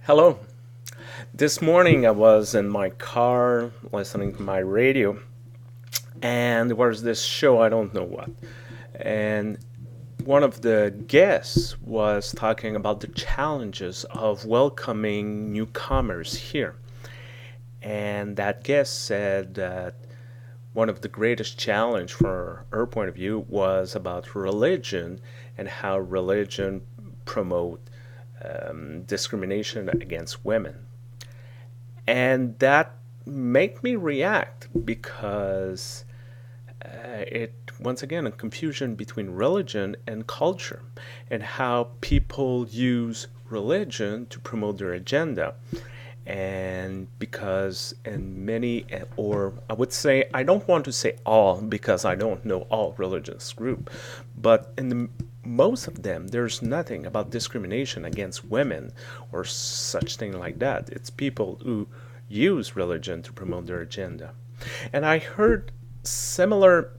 Hello. This morning I was in my car listening to my radio, and there was this show, I don't know what. And one of the guests was talking about the challenges of welcoming newcomers here. And that guest said that one of the greatest challenge for her point of view was about religion and how religion promote discrimination against women. And that made me react because it once again a confusion between religion and culture and how people use religion to promote their agenda. And because in many, or I would say, I don't want to say all because I don't know all religious group, but in the most of them there's nothing about discrimination against women or such thing like that. It's people who use religion to promote their agenda. And I heard similar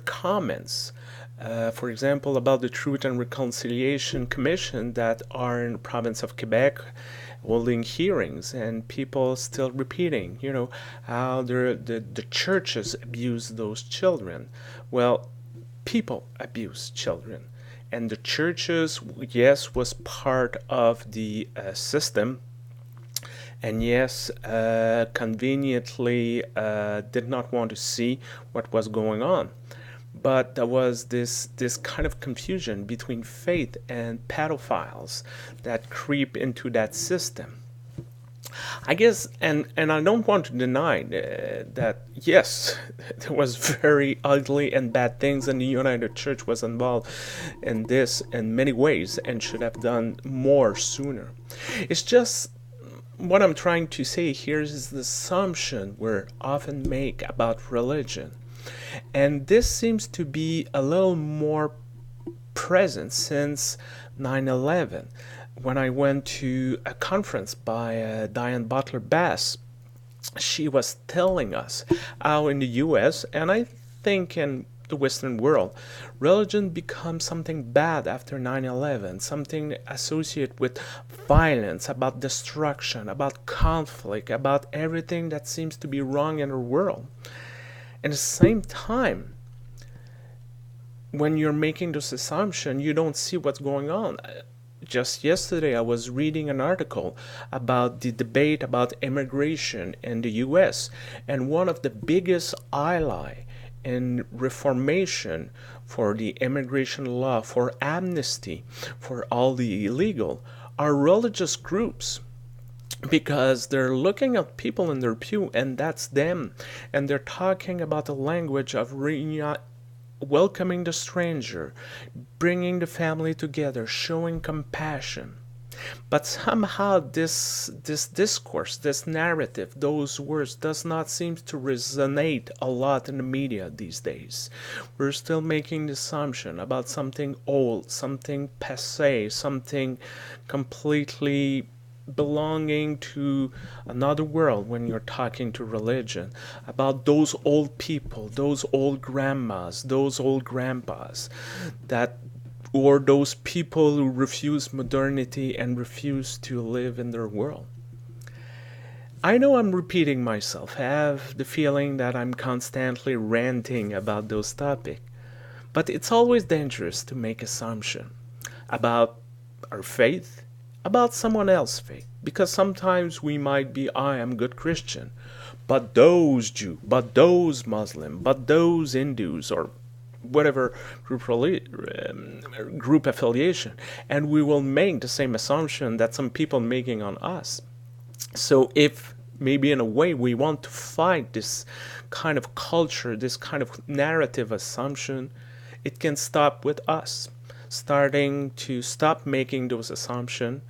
comments, for example, about the Truth and Reconciliation Commission that are in the province of Quebec holding hearings, and people still repeating, how the churches abuse those children. Well, people abuse children. And the churches, yes, was part of the system, and yes, conveniently did not want to see what was going on. But there was this kind of confusion between faith and pedophiles that creep into that system. I guess, and I don't want to deny that yes, there was very ugly and bad things, and the United Church was involved in this in many ways and should have done more sooner. It's just what I'm trying to say here is the assumption we often make about religion. And this seems to be a little more present since 9/11. When I went to a conference by Diane Butler Bass, she was telling us how in the US, and I think in the Western world, religion becomes something bad after 9/11, something associated with violence, about destruction, about conflict, about everything that seems to be wrong in our world. At the same time, when you're making this assumption, you don't see what's going on. Just yesterday, I was reading an article about the debate about immigration in the US, and one of the biggest ally in reformation for the immigration law, for amnesty, for all the illegal, are religious groups, because they're looking at people in their pew and that's them, and they're talking about the language of welcoming the stranger, bringing the family together, showing compassion. But somehow this discourse, this narrative, those words does not seem to resonate a lot in the media these days. We're still making the assumption about something old, something passé, something completely belonging to another world when you're talking to religion, about those old people, those old grandmas, those old grandpas, that or those people who refuse modernity and refuse to live in their world. I know I'm repeating myself. I have the feeling that I'm constantly ranting about those topics. But it's always dangerous to make assumptions about our faith, about someone else's faith, because sometimes we might be, I am good Christian, but those Jew, but those Muslim, but those Hindus, or whatever group affiliation, and we will make the same assumption that some people making on us. So if maybe in a way we want to fight this kind of culture, this kind of narrative assumption, it can stop with us starting to stop making those assumptions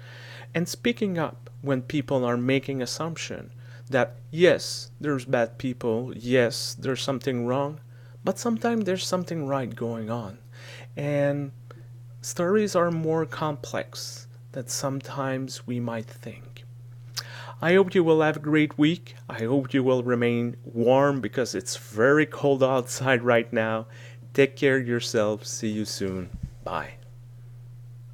and speaking up when people are making assumption that yes, there's bad people, yes, there's something wrong, but sometimes there's something right going on. And stories are more complex than sometimes we might think. I hope you will have a great week. I hope you will remain warm because it's very cold outside right now. Take care of yourself. See you soon. Bye.